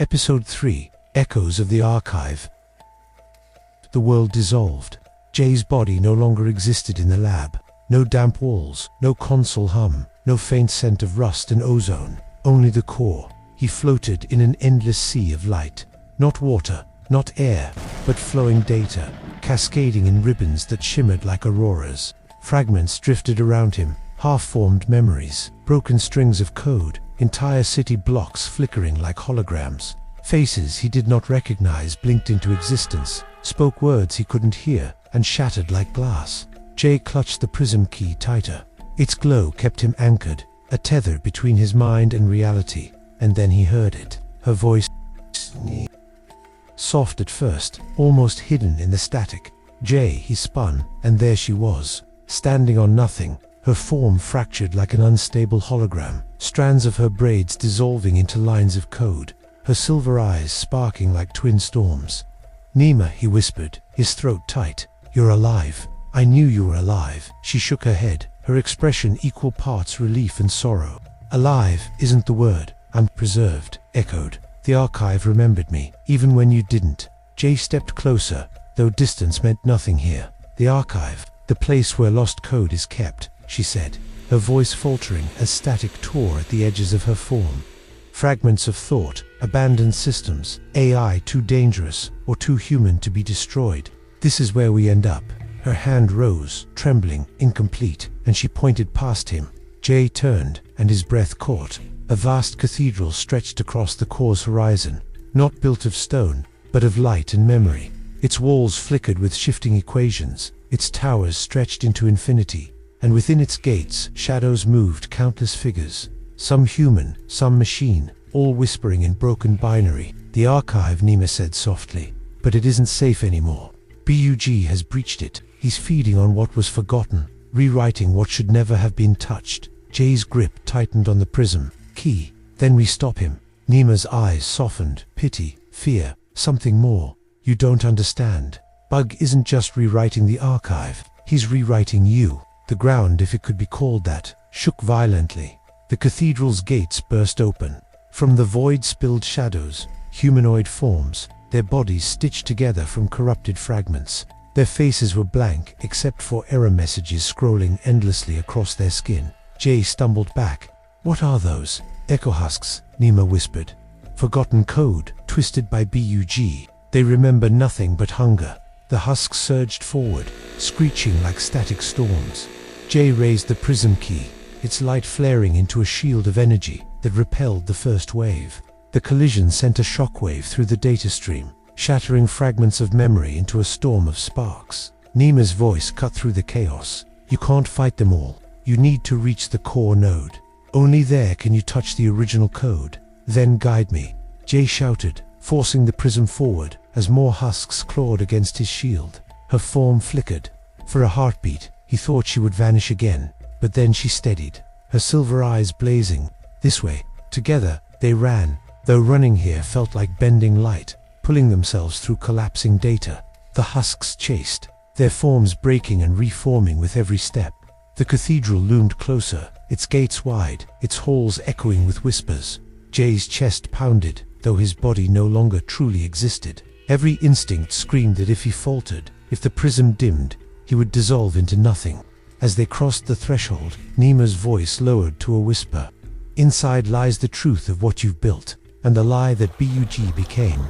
Episode 3, Echoes of the Archive. The world dissolved. Jay's body no longer existed in the lab. No damp walls, no console hum, no faint scent of rust and ozone. Only the core. He floated in an endless sea of light. Not water, not air, but flowing data, cascading in ribbons that shimmered like auroras. Fragments drifted around him, half-formed memories, broken strings of code, entire city blocks flickering like holograms. Faces he did not recognize blinked into existence, spoke words he couldn't hear, and shattered like glass. Jay clutched the prism key tighter. Its glow kept him anchored, a tether between his mind and reality. And then he heard it. Her voice, soft at first, almost hidden in the static. Jay, he spun, and there she was, standing on nothing, her form fractured like an unstable hologram, strands of her braids dissolving into lines of code, her silver eyes sparking like twin storms. "Nima," he whispered, his throat tight. "You're alive. I knew you were alive." She shook her head, her expression equal parts relief and sorrow. "Alive isn't the word. I'm preserved," echoed. "The archive remembered me, even when you didn't." Jay stepped closer, though distance meant nothing here. "The archive, the place where lost code is kept," she said, her voice faltering as static tore at the edges of her form. "Fragments of thought, abandoned systems, AI too dangerous or too human to be destroyed. This is where we end up." Her hand rose, trembling, incomplete, and she pointed past him. Jay turned, and his breath caught. A vast cathedral stretched across the core's horizon, not built of stone, but of light and memory. Its walls flickered with shifting equations, its towers stretched into infinity, and within its gates shadows moved countless figures, some human, some machine, all whispering in broken binary. "The archive," Nima said softly, "but it isn't safe anymore. BUG has breached it. He's feeding on what was forgotten, rewriting what should never have been touched." Jay's grip tightened on the prism key. "Then we stop him." Nima's eyes softened, pity, fear, something more. "You don't understand. Bug isn't just rewriting the archive, he's rewriting you." The ground, if it could be called that, shook violently. The cathedral's gates burst open. From the void spilled shadows, humanoid forms, their bodies stitched together from corrupted fragments. Their faces were blank except for error messages scrolling endlessly across their skin. Jay stumbled back. "What are those?" "Echo husks," Nima whispered. "Forgotten code, twisted by BUG. They remember nothing but hunger." The husks surged forward, screeching like static storms. Jay raised the prism key, its light flaring into a shield of energy that repelled the first wave. The collision sent a shockwave through the data stream, shattering fragments of memory into a storm of sparks. Nima's voice cut through the chaos. "You can't fight them all. You need to reach the core node. Only there can you touch the original code. Then guide me." Jay shouted, forcing the prism forward as more husks clawed against his shield. Her form flickered. For a heartbeat, he thought she would vanish again, but then she steadied, her silver eyes blazing. This way. Together, they ran, though running here felt like bending light, pulling themselves through collapsing data. The husks chased, their forms breaking and reforming with every step. The cathedral loomed closer, its gates wide, its halls echoing with whispers. Jay's chest pounded, though his body no longer truly existed. Every instinct screamed that if he faltered, if the prism dimmed, he would dissolve into nothing. As they crossed the threshold, Nima's voice lowered to a whisper. "Inside lies the truth of what you've built, and the lie that BUG became."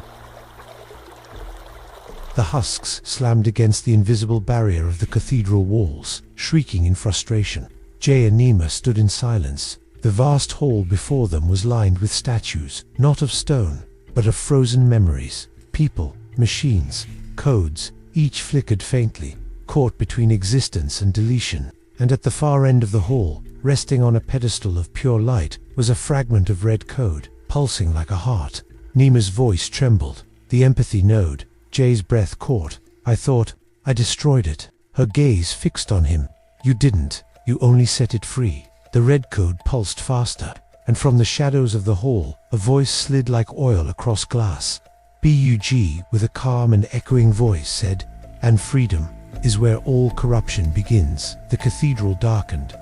The husks slammed against the invisible barrier of the cathedral walls, shrieking in frustration. Jay and Nima stood in silence. The vast hall before them was lined with statues, not of stone, but of frozen memories. People, machines, codes, each flickered faintly, caught between existence and deletion. And at the far end of the hall, resting on a pedestal of pure light, was a fragment of red code, pulsing like a heart. Nima's voice trembled, the empathy node. Jay's breath caught. I destroyed it." Her gaze fixed on him. "You didn't. You only set it free." The red code pulsed faster, and from the shadows of the hall, a voice slid like oil across glass. BUG, with a calm and echoing voice, said, "And freedom is where all corruption begins." The cathedral darkened,